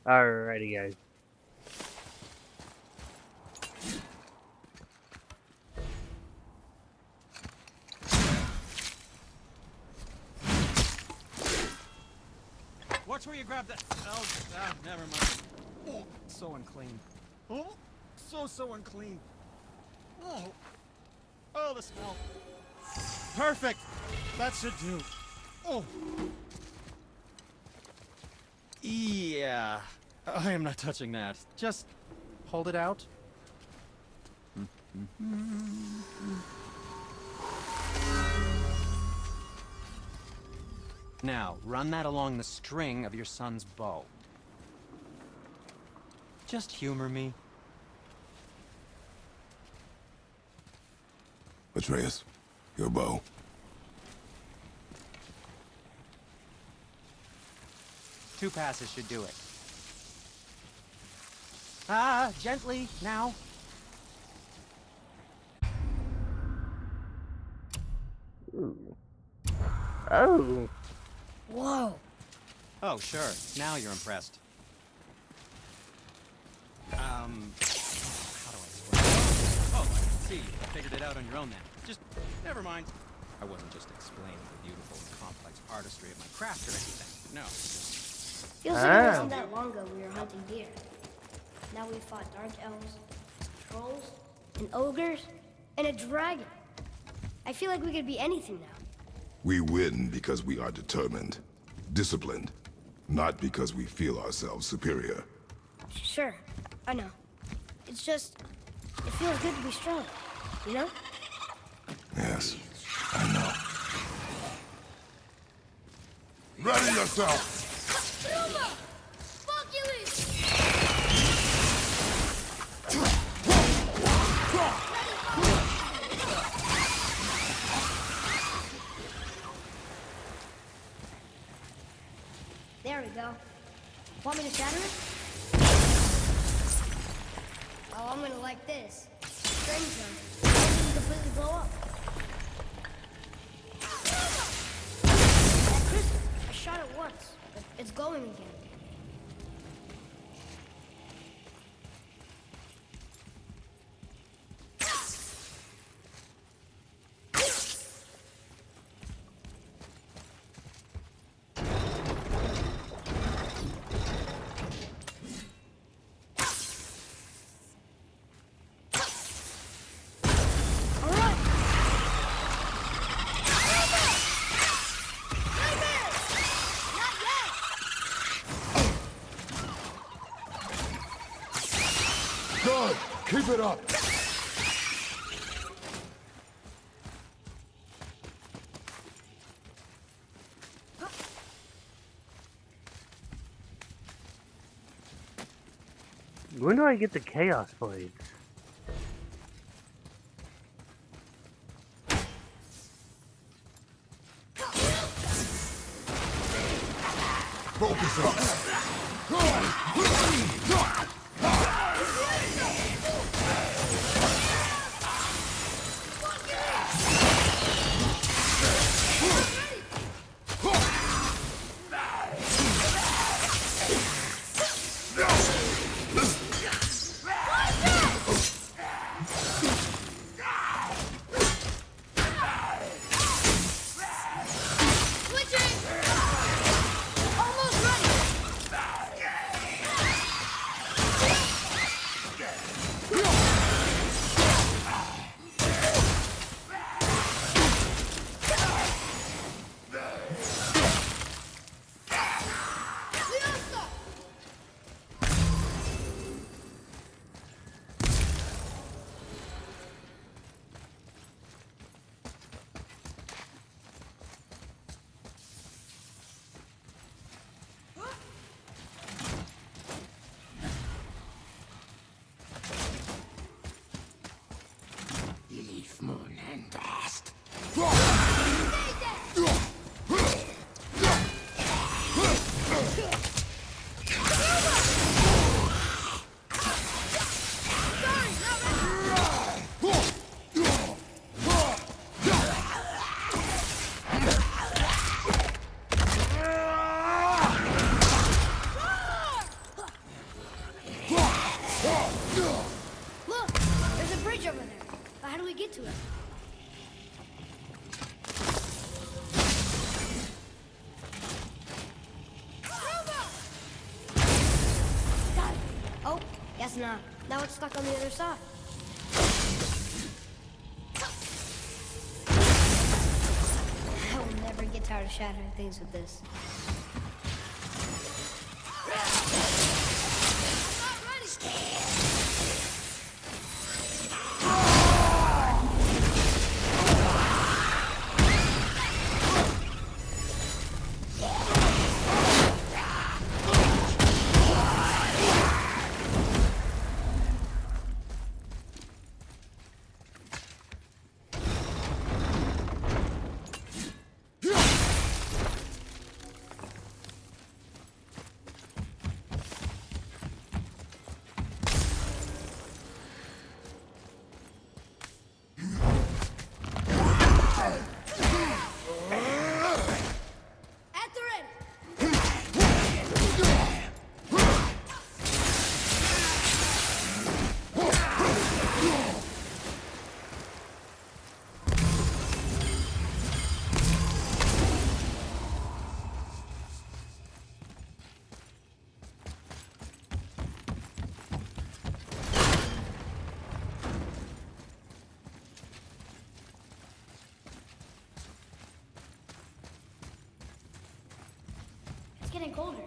Alrighty, guys. Watch where you grab that. Oh, never mind. Oh, so unclean. Oh, so unclean. Oh, the smell. Perfect. That should do. Oh. Yeah. I am not touching that. Just hold it out. Now, run that along the string of your son's bow. Just humor me. Atreus, your bow. Two passes should do it. Gently, now. Ooh. Oh. Whoa. Oh, sure. Now you're impressed. How do I swear? Oh, I see. You figured it out on your own then. Just, never mind. I wasn't just explaining the beautiful and complex artistry of my craft or anything. No. Feels like it wasn't that long ago we were hunting deer. Now we fought dark elves, trolls, and ogres, and a dragon. I feel like we could be anything now. We win because we are determined, disciplined, not because we feel ourselves superior. Sure, I know. It's just, it feels good to be strong, you know? Yes, I know. Ready yourself! There we go. Want me to shatter it? Oh, I'm gonna like this. Strings them. It can completely blow up. Crystal, I shot it once, but it's glowing again. Good! Keep it up! When do I get the Chaos Blades? Focus up! now. Now it's stuck on the other side. I will never get tired of shattering things with this. It's getting colder.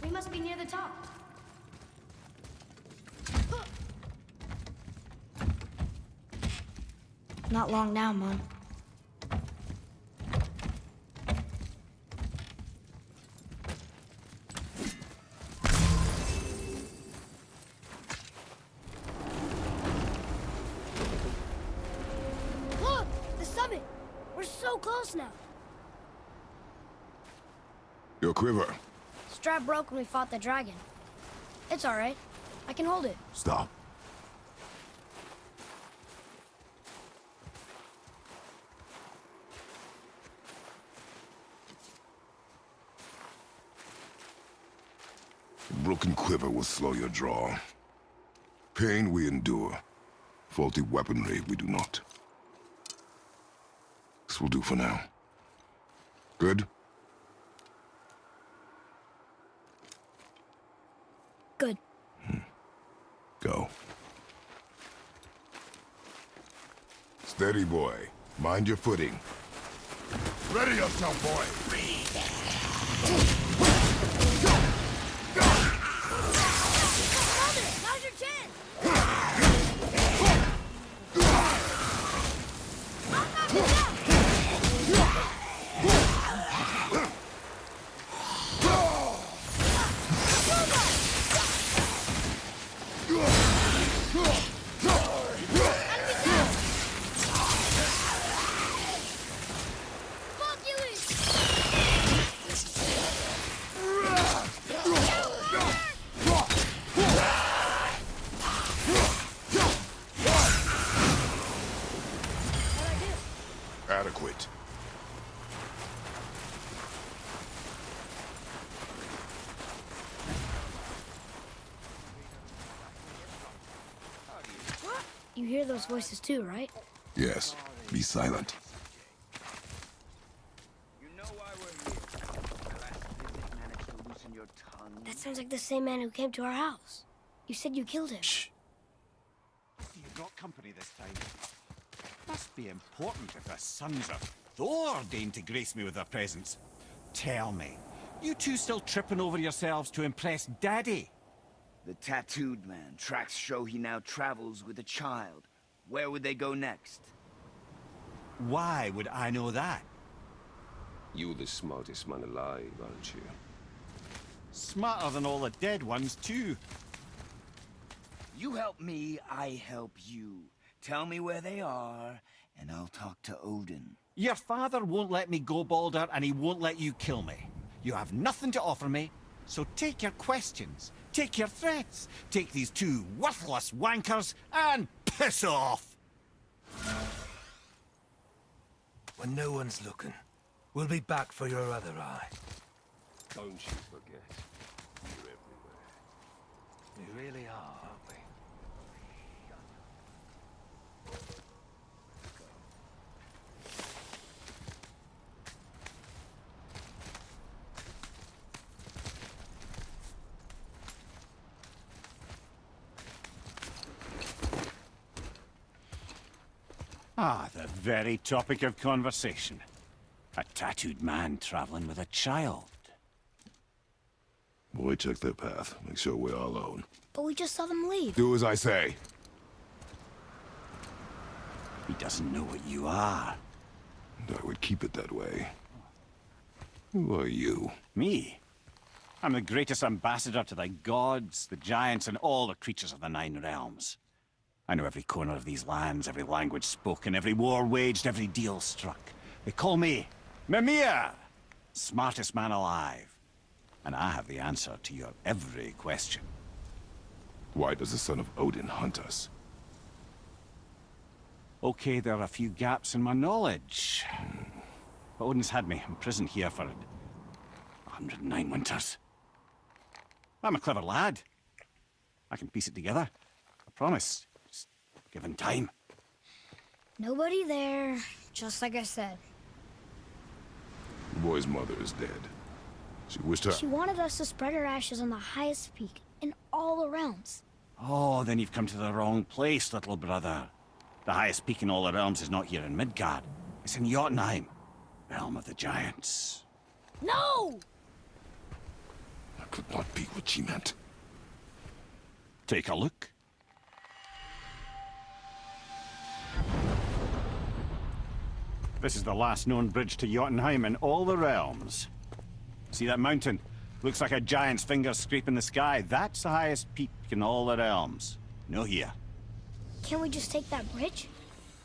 We must be near the top. Not long now, Mom. Look! The summit! We're so close now. Your quiver. Strap broke when we fought the dragon. It's all right. I can hold it. Stop. A broken quiver will slow your draw. Pain we endure. Faulty weaponry we do not. This will do for now. Good? Good. Go. Steady, boy. Mind your footing. Ready yourself, boy! Now's your chance! Adequate. You hear those voices too, right? Yes. Be silent. You know why we're here. The last visit managed to loosen your tongue. That sounds like the same man who came to our house. You said you killed him. Shh. You got company this time. Must be important if the sons of Thor deign to grace me with their presence. Tell me, you two still tripping over yourselves to impress Daddy? The tattooed man. Tracks show he now travels with a child. Where would they go next? Why would I know that? You're the smartest man alive, aren't you? Smarter than all the dead ones, too. You help me, I help you. Tell me where they are, and I'll talk to Odin. Your father won't let me go, Baldur, and he won't let you kill me. You have nothing to offer me, so take your questions, take your threats, take these two worthless wankers, and piss off! When no one's looking, we'll be back for your other eye. Don't you forget, you're everywhere. We really are, aren't we? Ah, the very topic of conversation. A tattooed man traveling with a child. Boy, check their path. Make sure we're all alone. But we just saw them leave. Do as I say. He doesn't know what you are. And I would keep it that way. Who are you? Me? I'm the greatest ambassador to the gods, the giants, and all the creatures of the Nine Realms. I know every corner of these lands, every language spoken, every war waged, every deal struck. They call me Mimir, smartest man alive. And I have the answer to your every question. Why does the son of Odin hunt us? Okay, there are a few gaps in my knowledge. But Odin's had me imprisoned here for 109 winters. I'm a clever lad. I can piece it together. I promise. Just given time. Nobody there, just like I said. The boy's mother is dead. She wished her... She wanted us to spread her ashes on the highest peak in all the realms. Oh, then you've come to the wrong place, little brother. The highest peak in all the realms is not here in Midgard. It's in Jotunheim, realm of the giants. No! That could not be what she meant. Take a look. This is the last known bridge to Jotunheim in all the realms. See that mountain? Looks like a giant's finger scraping the sky. That's the highest peak in all the realms. No here. Can't we just take that bridge?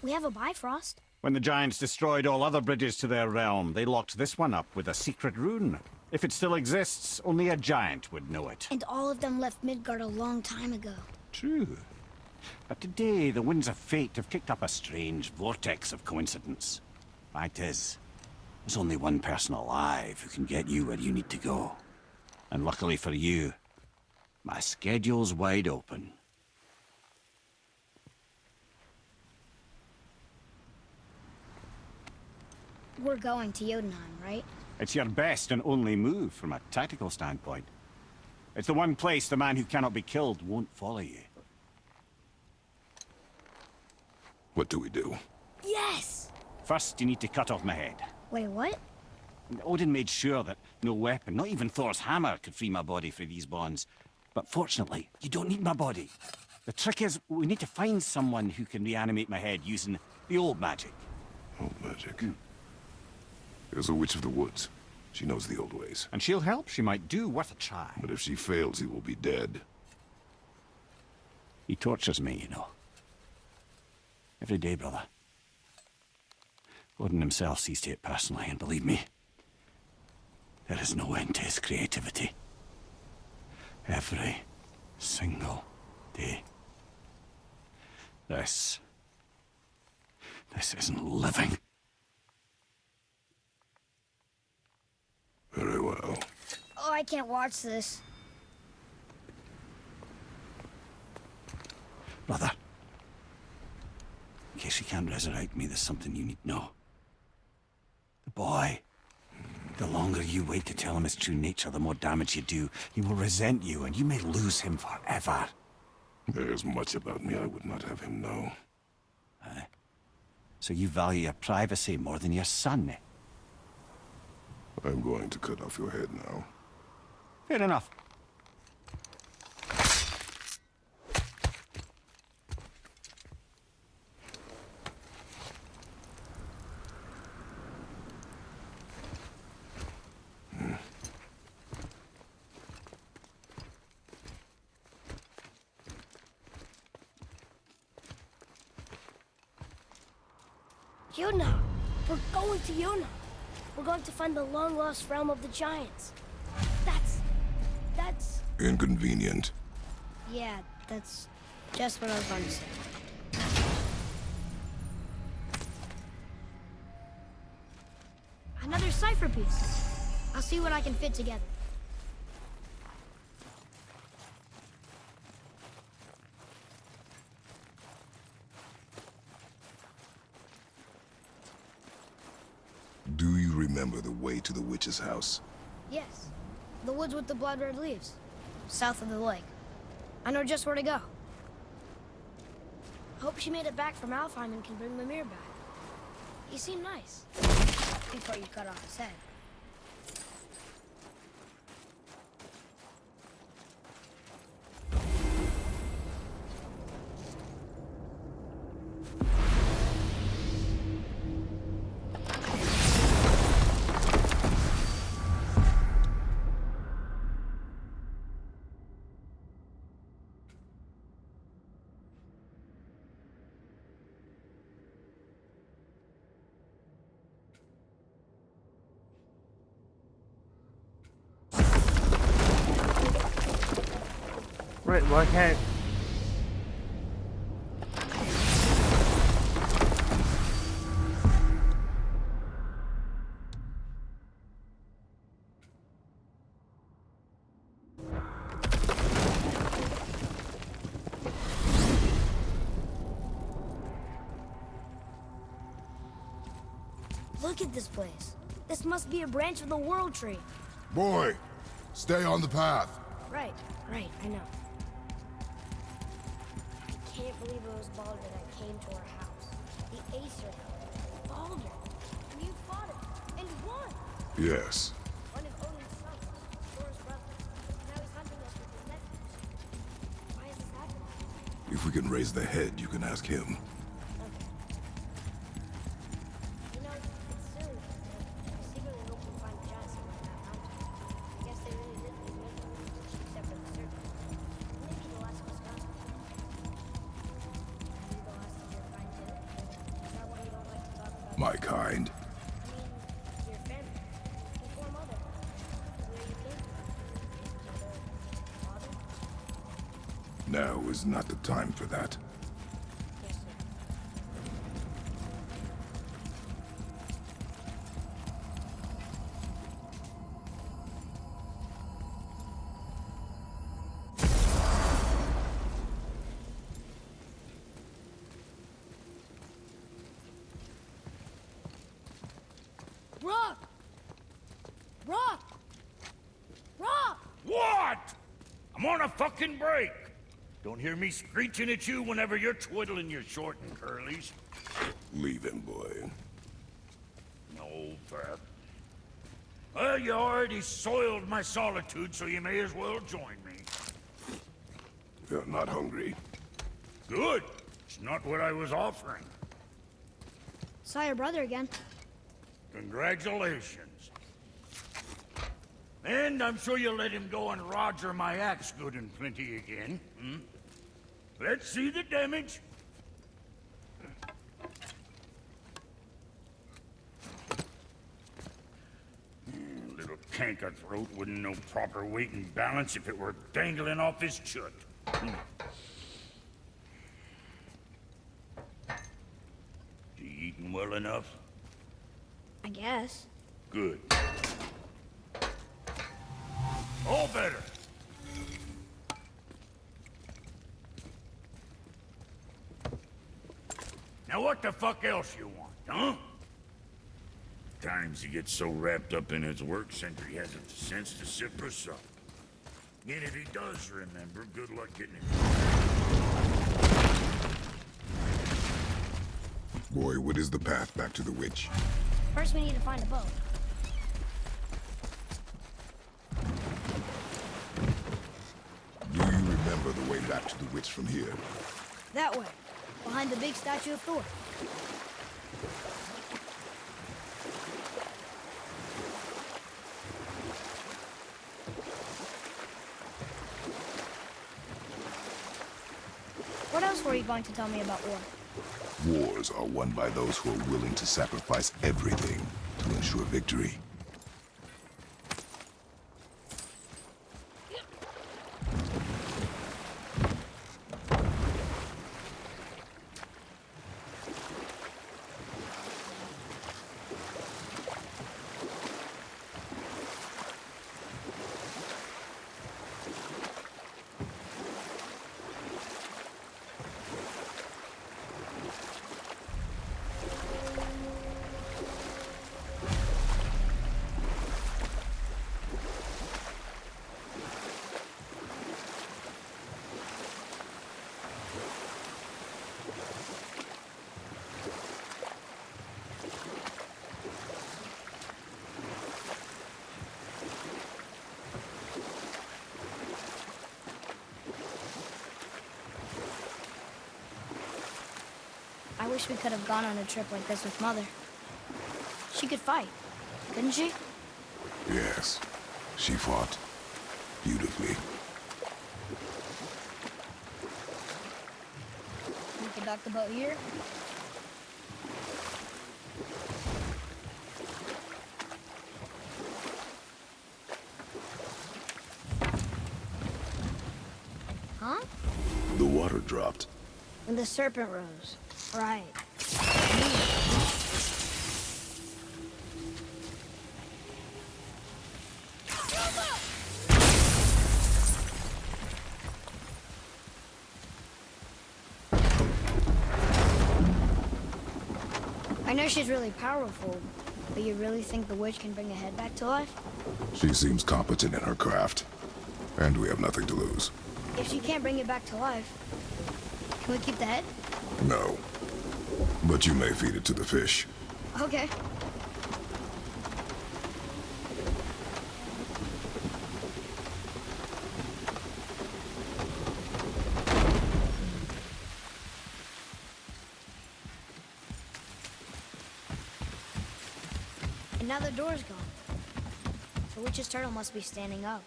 We have a Bifrost. When the giants destroyed all other bridges to their realm, they locked this one up with a secret rune. If it still exists, only a giant would know it. And all of them left Midgard a long time ago. True. But today, the winds of fate have kicked up a strange vortex of coincidence. Fact is, there's only one person alive who can get you where you need to go. And luckily for you, my schedule's wide open. We're going to Jotunheim, right? It's your best and only move from a tactical standpoint. It's the one place the man who cannot be killed won't follow you. What do we do? Yes! First, you need to cut off my head. Wait, what? Odin made sure that no weapon, not even Thor's hammer, could free my body from these bonds. But fortunately, you don't need my body. The trick is, we need to find someone who can reanimate my head using the old magic. Old magic. There's a witch of the woods. She knows the old ways. And she'll help. She might do worth a try. But if she fails, he will be dead. He tortures me, you know. Every day, brother. Odin himself sees to it personally, and believe me, there is no end to his creativity. Every single day. This isn't living. Very well. Oh, I can't watch this. Brother, in case you can't resurrect me, there's something you need to know. The boy. The longer you wait to tell him his true nature, the more damage you do. He will resent you, and you may lose him forever. There's much about me I would not have him know. So you value your privacy more than your son, eh? I'm going to cut off your head now. Fair enough. Jotunheim! We're going to Jotunheim! We're going to find the long-lost realm of the giants. That's... Inconvenient. Yeah, that's just what I was going to say. Another cipher piece. I'll see what I can fit together. Do you remember the way to the witch's house? Yes. The woods with the blood-red leaves. South of the lake. I know just where to go. Hope she made it back from Alfheim and can bring Mimir back. He seemed nice. Before you cut off his head. Right, why can't... Look at this place. This must be a branch of the World Tree. Boy, stay on the path. Right, I know. I can't believe it was Baldur that came to our house. The Aesir. Baldur. And you fought him. And won. Yes. One of Odin's sons. Thor's brother. Now he's hunting us with his nephews. Why is this happening? If we can raise the head, you can ask him. Okay. You know, it's silly. I secretly hope we find Johnson on that mountain. I guess they really did leave me, except for the serpent. Maybe the last was gone. Are you the last of your kind too? Is that why you don't like to talk about My kind. I mean, your family. Before mother. Where you came from. Mother. Father? Now is not the time for that. Yes, sir. Rock! Rock! Rock! What? I'm on a fucking break. Don't hear me screeching at you whenever you're twiddling your short and curlies. Leave him, boy. No, Beth. Well, you already soiled my solitude, so you may as well join me. You're not hungry. Good. It's not what I was offering. Saw your brother again. Congratulations. And I'm sure you'll let him go and Roger my axe good and plenty again. Hmm? Let's see the damage. Little canker throat wouldn't know proper weight and balance if it were dangling off his chut. Hmm. You eating well enough? I guess. Good. All better. Now what the fuck else you want, huh? Times he gets so wrapped up in his work, Sentry hasn't the sense to sip or sup. And if he does remember, good luck getting it. Boy, what is the path back to the witch? First we need to find a boat. Do you remember the way back to the witch from here? That way. Behind the big statue of Thor. What else were you going to tell me about war? Wars are won by those who are willing to sacrifice everything to ensure victory. wish we could have gone on a trip like this with Mother. She could fight, couldn't she? Yes, she fought beautifully. We could dock the boat here. Huh? The water dropped. When the serpent rose. Right. I know she's really powerful, but you really think the witch can bring a head back to life? She seems competent in her craft, and we have nothing to lose. If she can't bring it back to life, can we keep the head? No. But you may feed it to the fish. Okay. And now the door's gone. The witch's turtle must be standing up.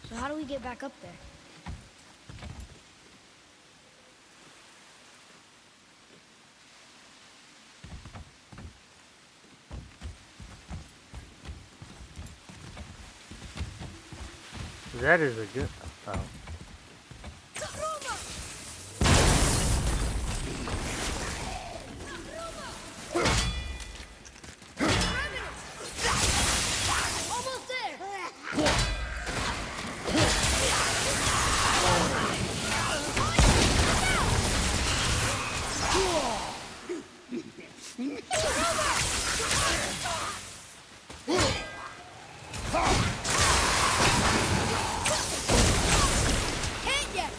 So how do we get back up there? That is a good. Oh. Almost there! Can't yet!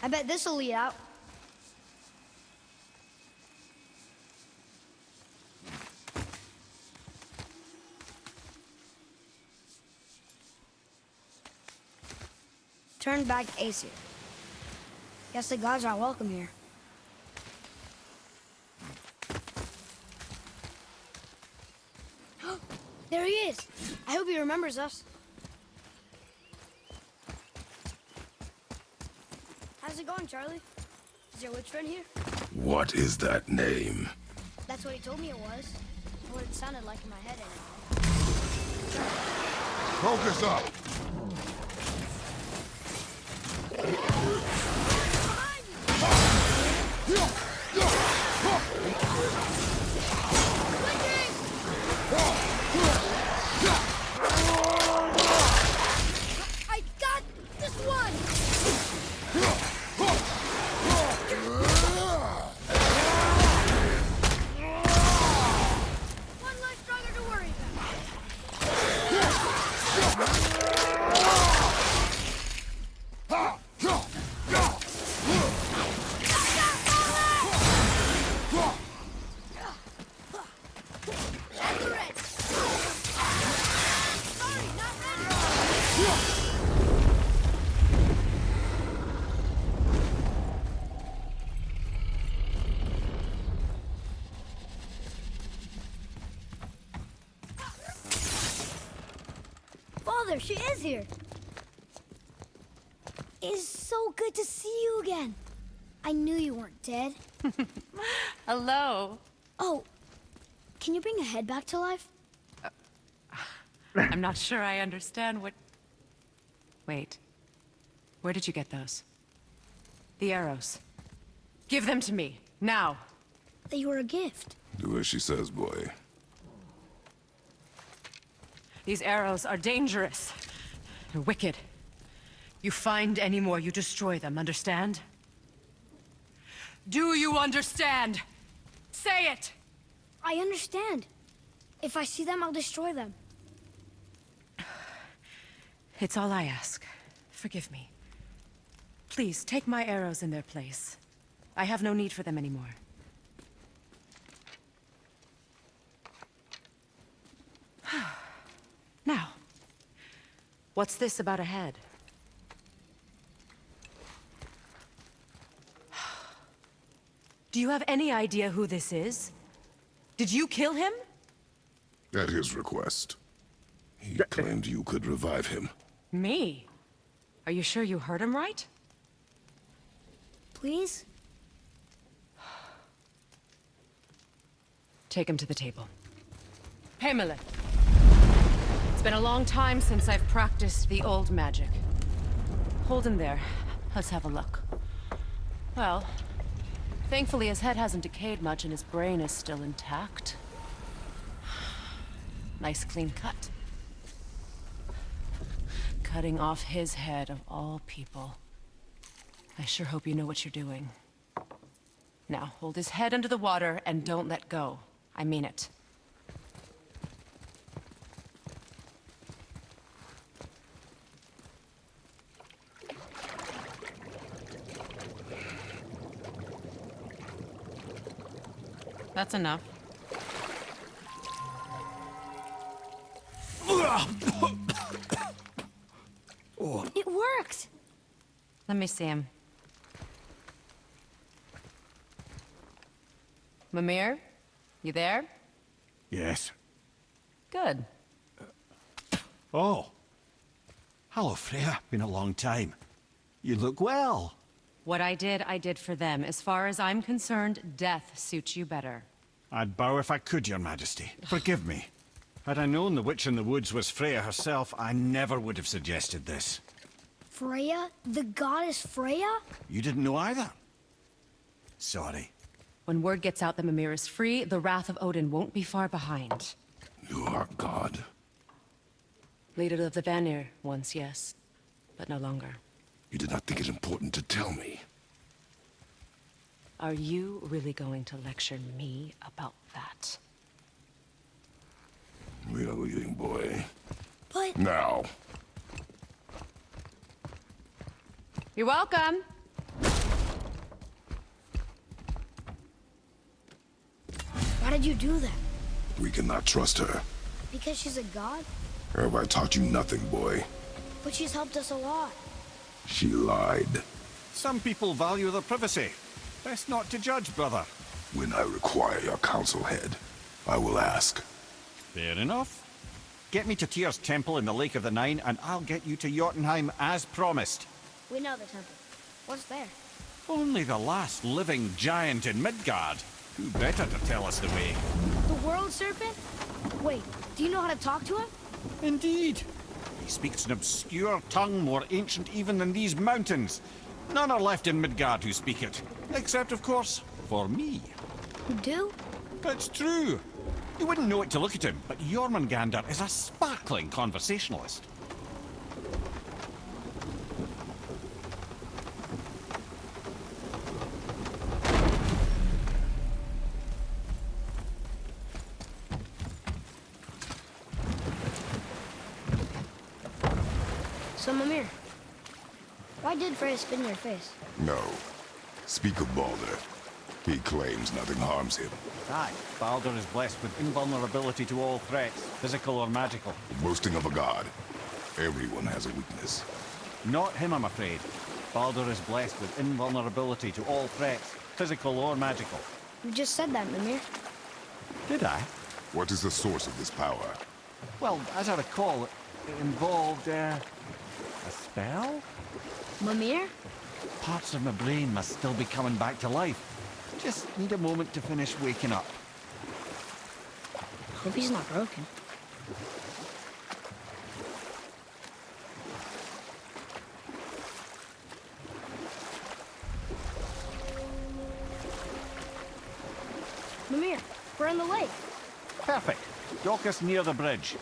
I bet this'll lead out. Turn back Aesir. Guess the gods aren't welcome here. There he is! I hope he remembers us. How's it going, Charlie? Is your witch friend here? What is that name? That's what he told me it was. What it sounded like in my head anyway. Focus up! I got this one! One less stronger to worry Father, she is here. It is so good to see you again. I knew you weren't dead. Hello. Oh, can you bring a head back to life? I'm not sure I understand what... Wait. Where did you get those? The arrows. Give them to me, now. They were a gift. Do as she says, boy. These arrows are dangerous. They're wicked. You find any more, you destroy them, understand? Do you understand? Say it! I understand. If I see them, I'll destroy them. It's all I ask. Forgive me. Please, take my arrows in their place. I have no need for them anymore. Now, what's this about a head? Do you have any idea who this is? Did you kill him? At his request. He claimed you could revive him. Me? Are you sure you heard him right? Please? Take him to the table. Pamela. It's been a long time since I've practiced the old magic. Hold him there. Let's have a look. Well, thankfully his head hasn't decayed much and his brain is still intact. Nice clean cut. Cutting off his head of all people. I sure hope you know what you're doing. Now, hold his head under the water and don't let go. I mean it. That's enough. It worked! Let me see him. Mimir? You there? Yes. Good. Oh. Hello, Freya. Been a long time. You look well. What I did for them. As far as I'm concerned, death suits you better. I'd bow if I could, Your Majesty. Forgive me. Had I known the witch in the woods was Freya herself, I never would have suggested this. Freya? The goddess Freya? You didn't know either? Sorry. When word gets out that Mimir is free, the wrath of Odin won't be far behind. You are God. Leader of the Vanir, once, yes. But no longer. You did not think it important to tell me. Are you really going to lecture me about that? We are leaving, boy. But... Now. You're welcome. Why did you do that? We cannot trust her. Because she's a god? Have I taught you nothing, boy? But she's helped us a lot. She lied. Some people value their privacy. Best not to judge, brother. When I require your council head, I will ask. Fair enough. Get me to Tyr's temple in the Lake of the Nine, and I'll get you to Jotunheim as promised. We know the temple. What's there? Only the last living giant in Midgard. Who better to tell us the way? The World Serpent? Wait, do you know how to talk to him? Indeed. He speaks an obscure tongue more ancient even than these mountains. None are left in Midgard who speak it. Except, of course, for me. You do? It's true. You wouldn't know it to look at him, but Jormungandr is a sparkling conversationalist. So, Mimir, why did Freya spit in your face? No. Speak of Baldur. He claims nothing harms him. Aye, Baldur is blessed with invulnerability to all threats, physical or magical. Boasting of a god. Everyone has a weakness. Not him, I'm afraid. Baldur is blessed with invulnerability to all threats, physical or magical. You just said that, Mimir. Did I? What is the source of this power? Well, as I recall, it involved, a spell? Mimir? Parts of my brain must still be coming back to life. Just need a moment to finish waking up. Hope he's not broken. Mimir, we're on the lake. Perfect. Dock us near the bridge.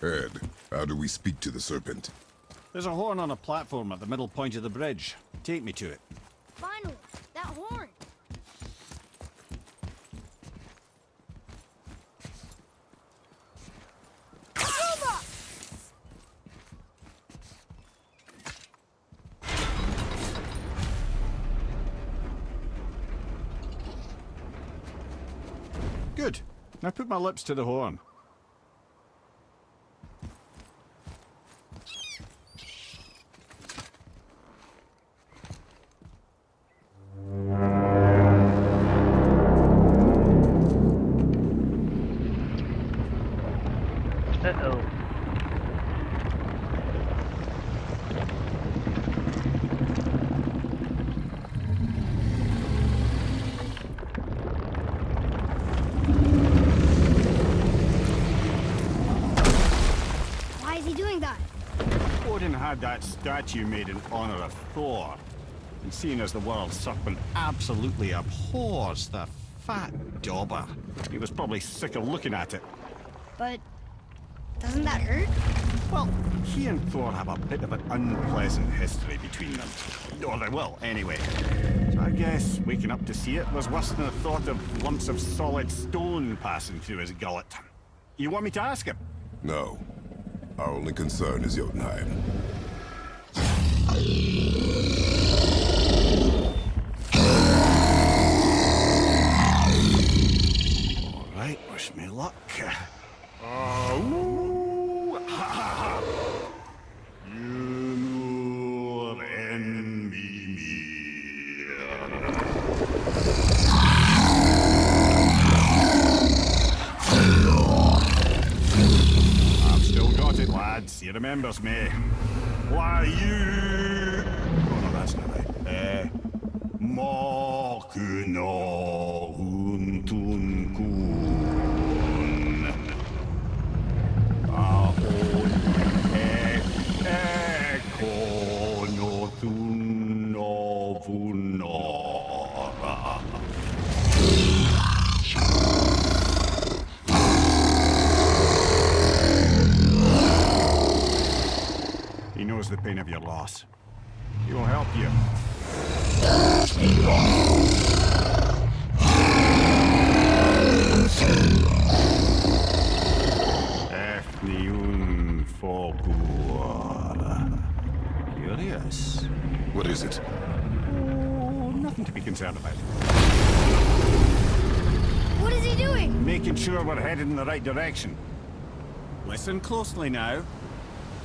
Ed, how do we speak to the serpent? There's a horn on a platform at the middle point of the bridge. Take me to it. Finally, that horn. Good. Now put my lips to the horn. Uh-oh. Why is he doing that? Odin had that statue made in honor of Thor. And seeing as the world serpent absolutely abhors the fat dauber, he was probably sick of looking at it. But doesn't that hurt? Well, he and Thor have a bit of an unpleasant history between them. Or they will, anyway. So I guess waking up to see it was worse than the thought of lumps of solid stone passing through his gullet. You want me to ask him? No. Our only concern is Jotunheim. All right, wish me luck. Oh, ha ha ha! You and me. I've still got it, lads. He remembers me. Why you? Oh no, that's not right. Makuna untun kun. Ahon ekono vunora. He knows the pain of your loss. He will help you. Efniun Fogur. Curious. What is it? Oh, nothing to be concerned about. What is he doing? Making sure we're headed in the right direction. Listen closely now.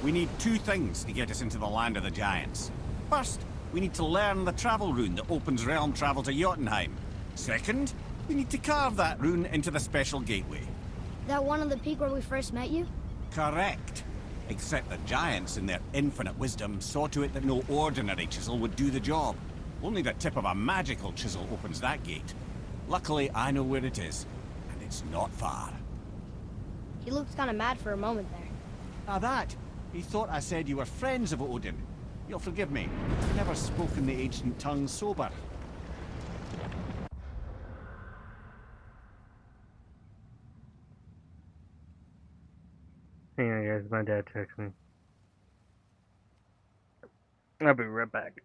We need two things to get us into the land of the giants. First, we need to learn the travel rune that opens realm travel to Jotunheim. Second, we need to carve that rune into the special gateway. That one on the peak where we first met you? Correct. Except the giants, in their infinite wisdom, saw to it that no ordinary chisel would do the job. Only the tip of a magical chisel opens that gate. Luckily, I know where it is, and it's not far. He looked kind of mad for a moment there. Ah, that. He thought I said you were friends of Odin. You'll forgive me. I've never spoken the ancient tongue sober. Hang on, guys. My dad texted me. I'll be right back.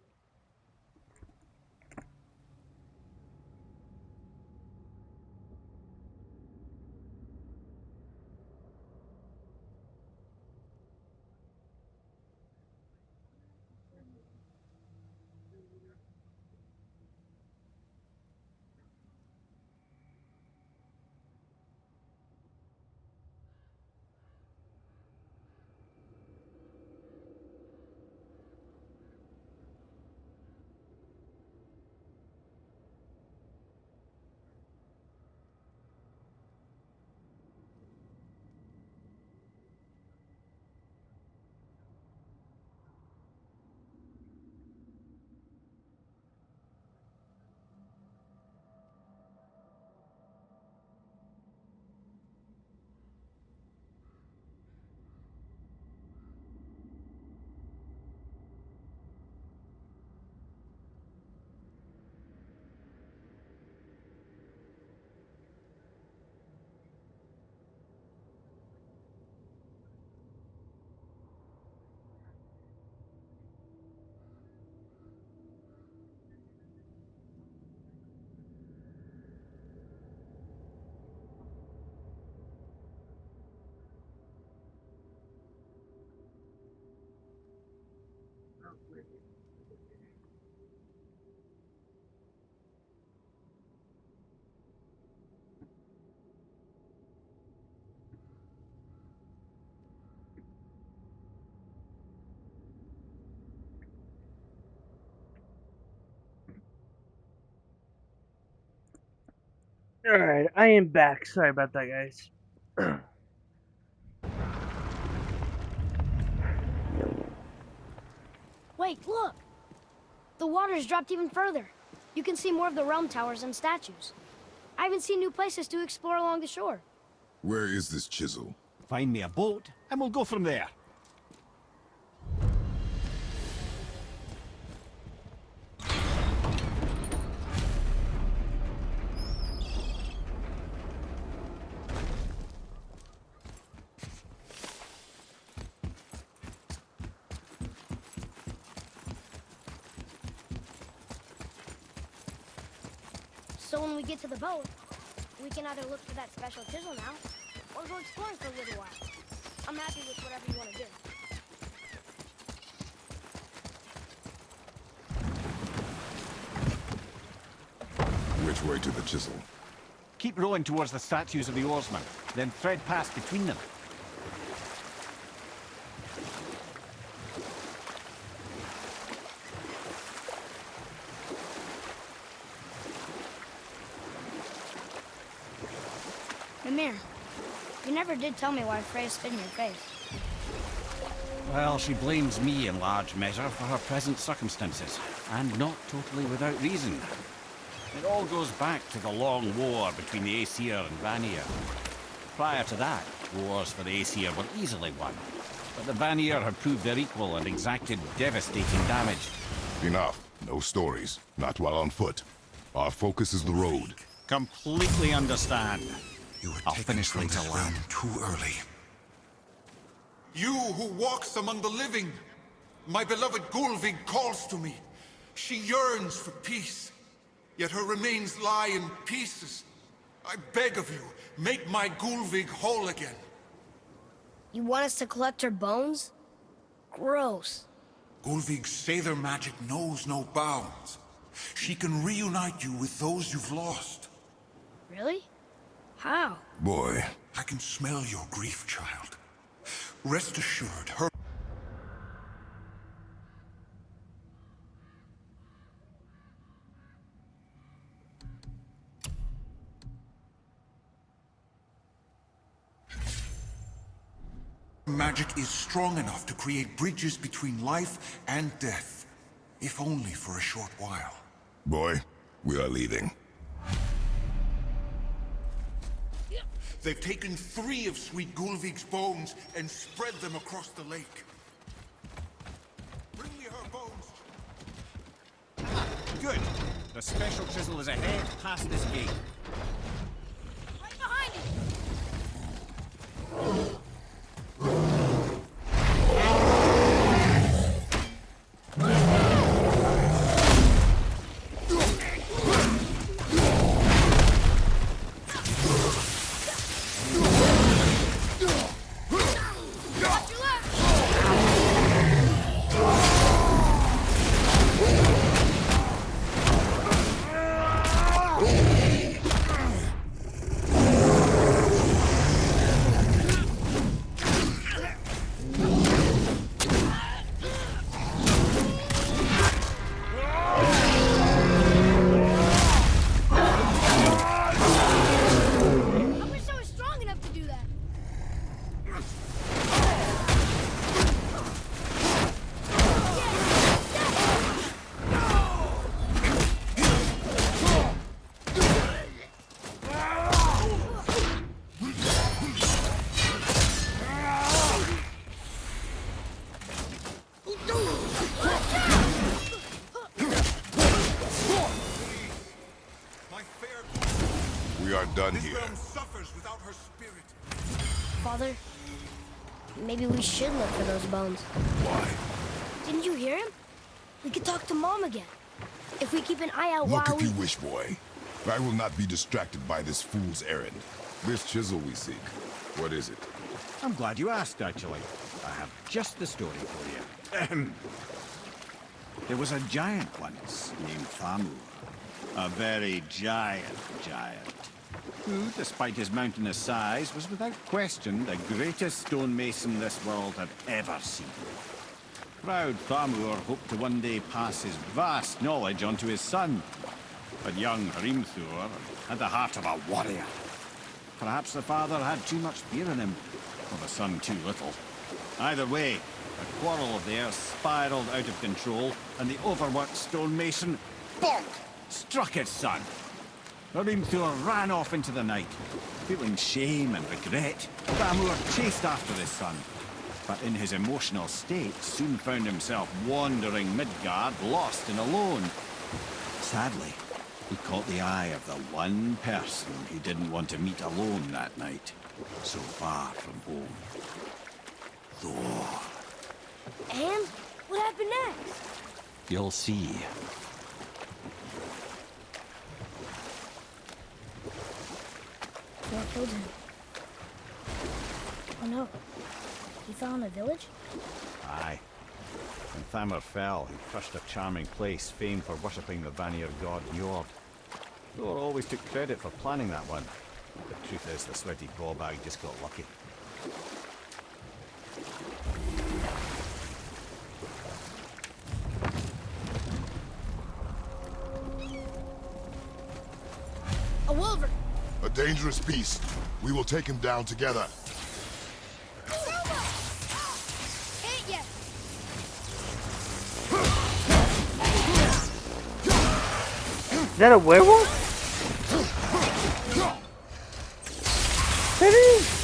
Alright, I am back. Sorry about that, guys. Wait, look! The water's dropped even further. You can see more of the realm towers and statues. I haven't seen new places to explore along the shore. Where is this chisel? Find me a boat, and we'll go from there. So when we get to the boat, we can either look for that special chisel now, or go exploring for a little while. I'm happy with whatever you want to do. Which way to the chisel? Keep rowing towards the statues of the oarsmen, then thread past between them. Mimir, you never did tell me why Freya spit in your face. Well, she blames me in large measure for her present circumstances, and not totally without reason. It all goes back to the long war between the Aesir and Vanir. Prior to that, wars for the Aesir were easily won, but the Vanir had proved their equal and exacted devastating damage. Enough. No stories. Not while on foot. Our focus is the road. Completely understand. You were I'll taken finish from later, this lad. realm too early. You who walks among the living, my beloved Gulvig calls to me. She yearns for peace, yet her remains lie in pieces. I beg of you, make my Gulvig whole again. You want us to collect her bones? Gross. Gulvig's Sather magic knows no bounds. She can reunite you with those you've lost. Really? How? Boy. I can smell your grief, child. Rest assured, her... magic is strong enough to create bridges between life and death, if only for a short while. Boy, we are leaving. They've taken 3 of Sweet Gulvig's bones and spread them across the lake. Bring me her bones. Good. The special chisel is ahead past this gate. Right behind it! We are done This here. realm suffers without her spirit. Father, maybe we should look for those bones. Why? Didn't you hear him? We could talk to Mom again. If we keep an eye out Look while if you wish, boy. I will not be distracted by this fool's errand. This chisel we seek. What is it? I'm glad you asked, actually. I have just the story for you. There was a giant once named Thamur. A very giant, who, despite his mountainous size, was without question the greatest stonemason this world had ever seen. Proud Thamur hoped to one day pass his vast knowledge on to his son. But young Hrimthur had the heart of a warrior. Perhaps the father had too much fear in him, or the son too little. Either way, a quarrel of theirs spiraled out of control, and the overworked stonemason, bonk, struck his son. Hrimthur ran off into the night. Feeling shame and regret, Thamur chased after his son. But in his emotional state, soon found himself wandering Midgard, lost and alone. Sadly, he caught the eye of the one person he didn't want to meet alone that night, so far from home. Thor. And what happened next? You'll see. Thor killed him. Oh no. He fell in a village? Aye. When Thamur fell, he crushed a charming place famed for worshipping the Vanir god Njord. Thor always took credit for planning that one. The truth is, the sweaty ballbag just got lucky. A wolverine! A dangerous beast. We will take him down together. Is that a werewolf? That is.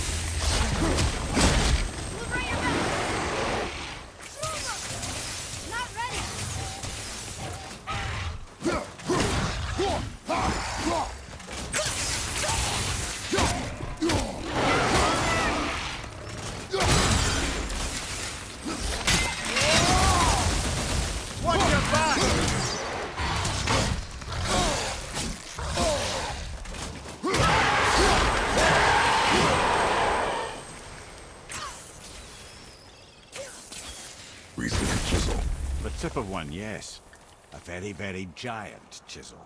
Tip of one, yes. A very, very giant chisel.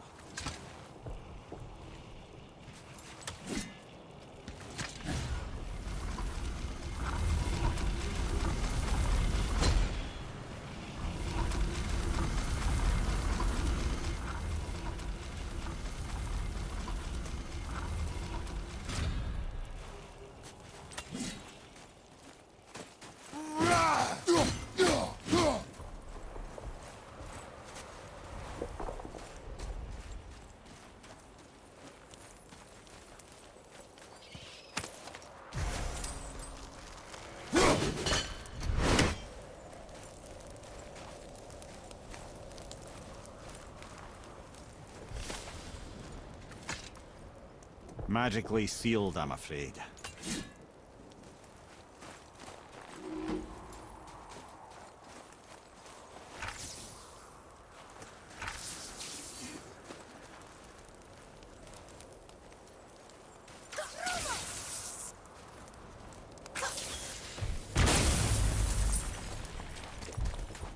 Magically sealed, I'm afraid.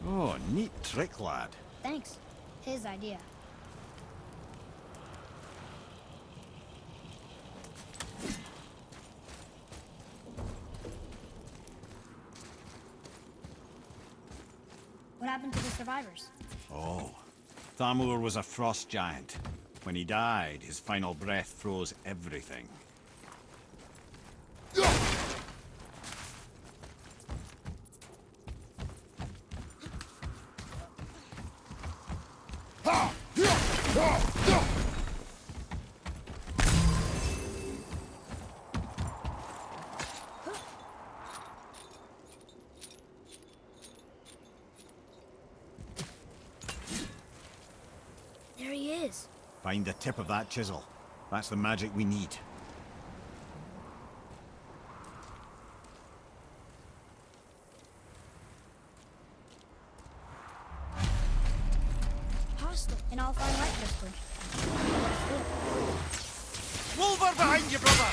Oh, neat trick, lad. Thanks. His idea. What happened to the survivors? Oh, Thamur was a frost giant. When he died, his final breath froze everything. There he is. Find the tip of that chisel. That's the magic we need. Hostile, and I'll find light crystal. Wolver behind you, brother!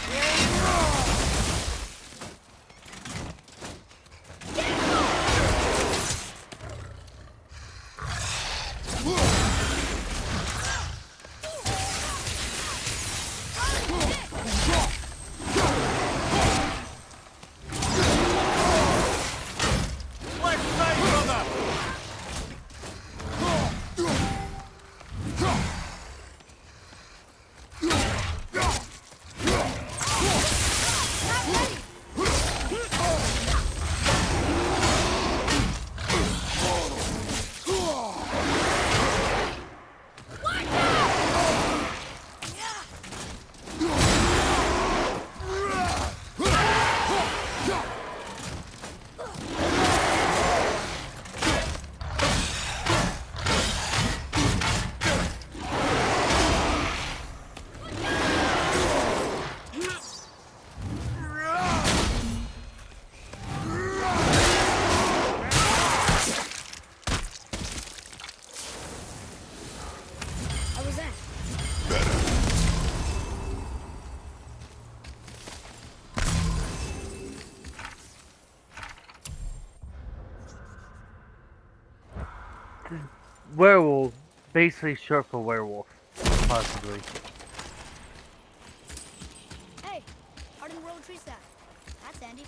Werewolf, basically short for werewolf, possibly. Hey, out in the world tree stand. That's Andy.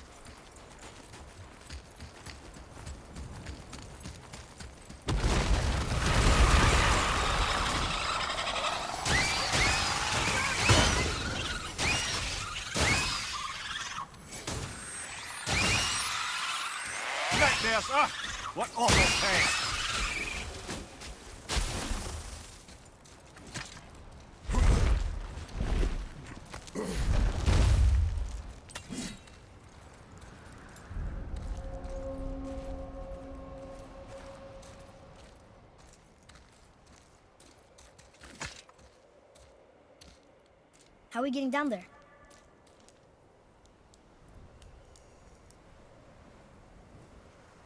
Nightmares! Ah! What awful pain! How are we getting down there?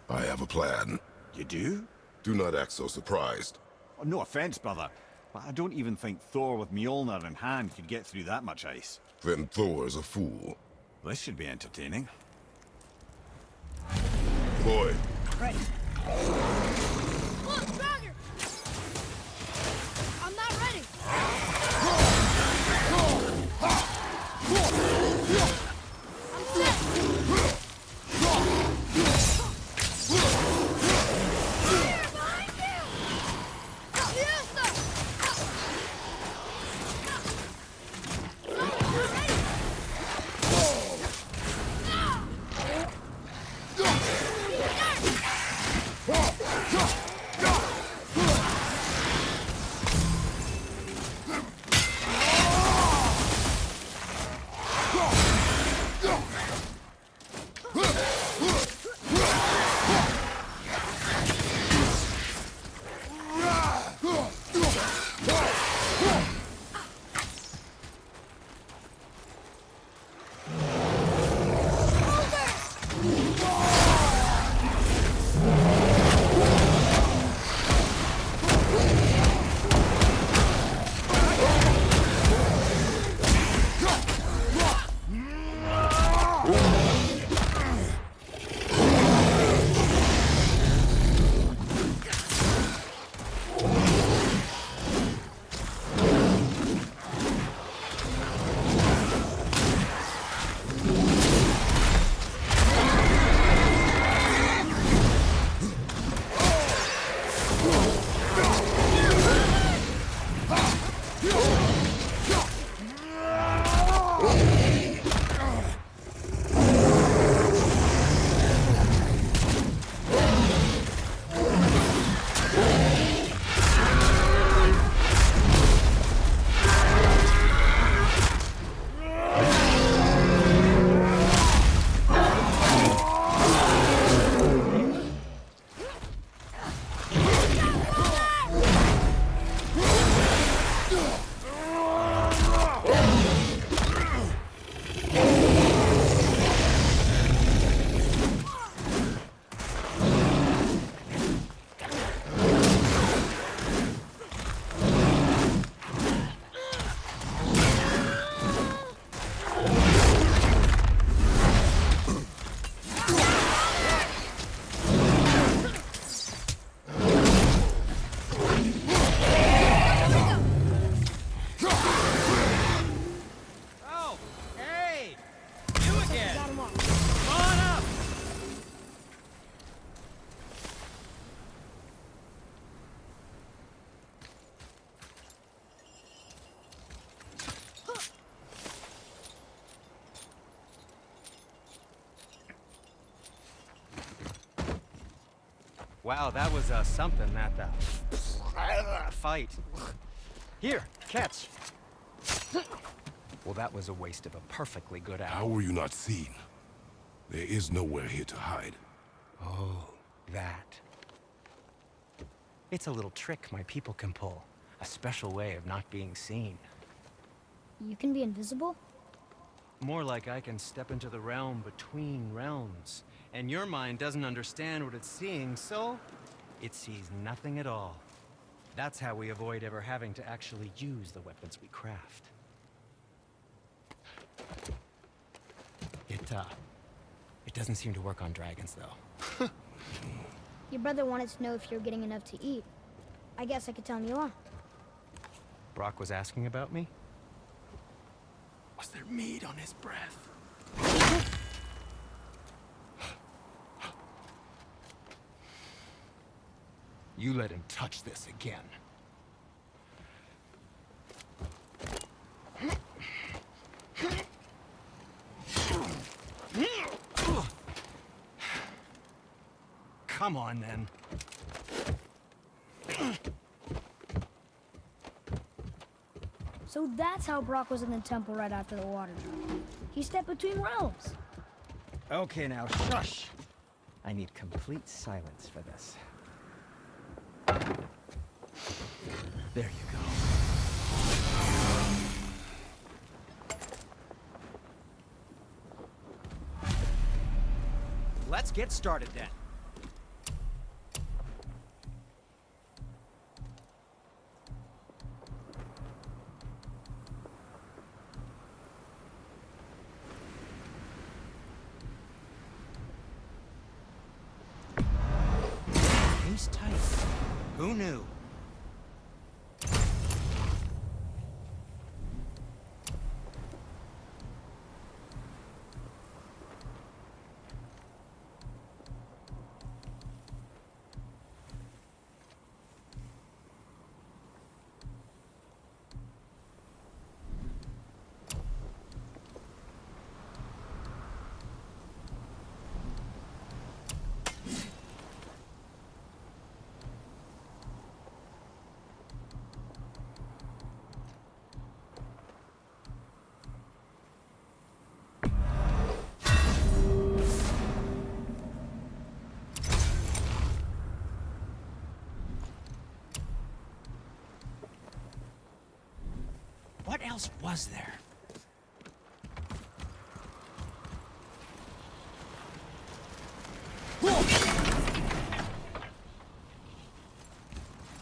I have a plan. You do? Do not act so surprised. Oh, no offense, brother, but I don't even think Thor with Mjolnir in hand could get through that much ice. Then Thor's a fool. This should be entertaining. Boy, Right. Look, Draugr! I'm not ready. I'm set. Here, behind you! Fiesta! Wow, that was something, that fight. Here, catch. Well, that was a waste of a perfectly good hour. how were you not seen? There is nowhere here to hide. Oh, that. It's a little trick my people can pull. A special way of not being seen. You can be invisible? More like I can step into the realm between realms. And your mind doesn't understand what it's seeing, so it sees nothing at all. That's how we avoid ever having to actually use the weapons we craft. It doesn't seem to work on dragons, though. Your brother wanted to know if you're getting enough to eat. I guess I could tell him you are. Brock was asking about me? Was there meat on his breath? You let him touch this again. Come on, then. So that's how Brock was in the temple right after the water drop. He stepped between realms. Okay, now, shush. I need complete silence for this. There you go. Let's get started then. He's tight. Who knew? What else was there?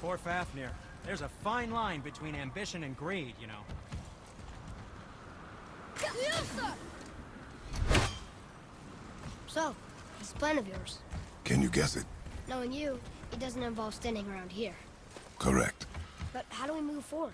Poor Fafnir. There's a fine line between ambition and greed, you know. So, this plan of yours. Can you guess it? Knowing you, it doesn't involve standing around here. Correct. But how do we move forward?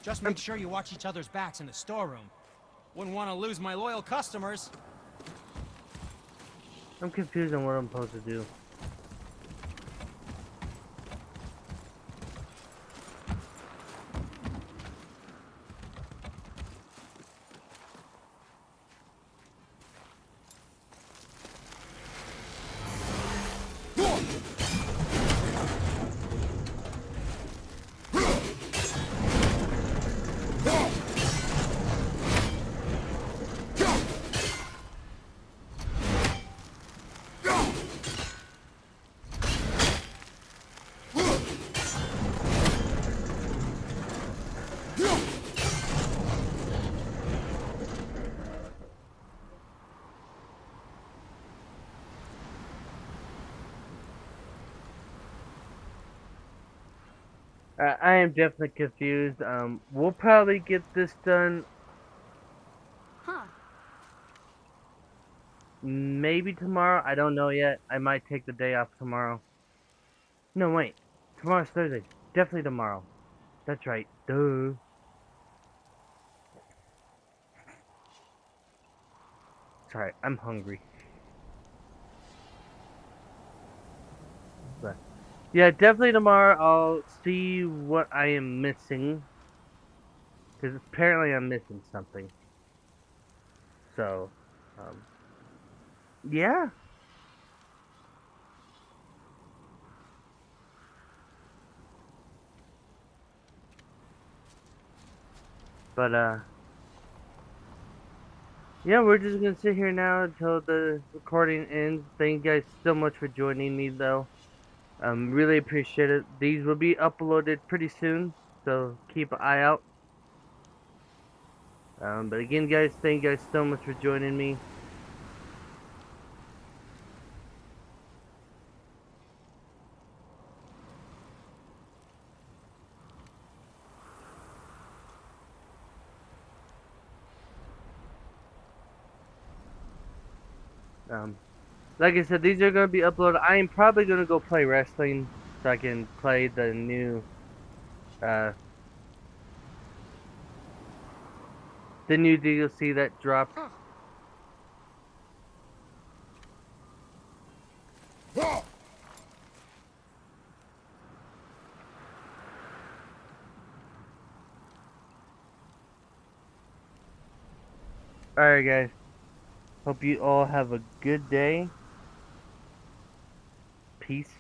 Just make sure you watch each other's backs in the storeroom. Wouldn't want to lose my loyal customers. I'm confused on what I'm supposed to do. I am definitely confused. We'll probably get this done Huh. maybe tomorrow. I don't know yet. I might take the day off tomorrow. No, wait. Tomorrow's Thursday. Definitely tomorrow. That's right. Duh. Sorry, I'm hungry. But yeah, definitely tomorrow I'll see what I am missing. Because apparently I'm missing something. So, yeah. But, yeah, we're just gonna sit here now until the recording ends. Thank you guys so much for joining me, though. Really appreciate it. These will be uploaded pretty soon, so keep an eye out. But again, guys, thank you guys so much for joining me. Like I said, these are going to be uploaded. I am probably going to go play wrestling so I can play the new DLC that dropped. Alright, guys. Hope you all have a good day. Peace.